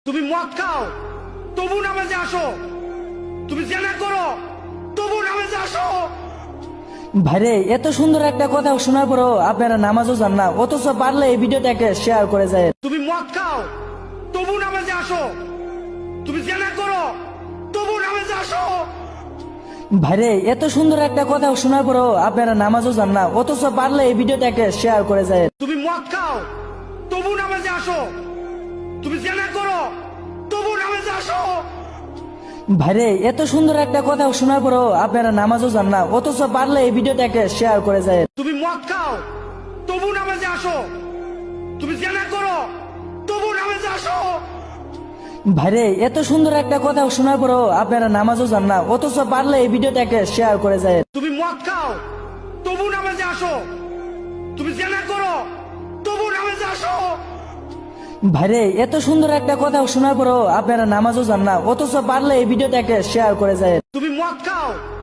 তুমি মদ খাও তবু নামাজে আসো, তুমি জেনা করো তবু নামাজে আসো। ভাইরে এত সুন্দর একটা কথা শোনার পরও আপনারা নামাজও যান না, অথচ পারলে এই ভিডিওটাকে শেয়ার করে যায়। তুমি মদ খাও তবু নামাজে আসো, তুমি জেনা করো তবু নামাজে আসো। ভাইরে এত সুন্দর একটা কথা শোনার পরও আপনারা নামাজও যান না, অথচ পারলে এই ভিডিওটাকে শেয়ার করে যায়। তুমি মদ খাও তবু নামাজে আসো, তুমি জেনা করো তবু নামাজে আসো। ভাইরে এত সুন্দর একটা কথা শোনার পরও আপনারা নামাজও যান না, অথচ পারলে এই ভিডিওটাকে শেয়ার করে যায়। তুমি মদ খাও তবু নামাজে আসো, তুমি জেনা করো তবু নামাজে আসো। ভাইরে এত সুন্দর একটা কথা শোনার পরও আপনারা নামাজও যান না, অথচ পারলে এই ভিডিওটাকে শেয়ার করে যায়। তুমি মদ খাও তবু নামাজে আসো, তুমি জেনা করো তবু নামাজে আসো। ভাইরে এত সুন্দর একটা কথা শোনার পরও আপনারা নামাজও যান না, অথচ পারলে এই ভিডিওটাকে শেয়ার করে যায়। তুমি মদ খাও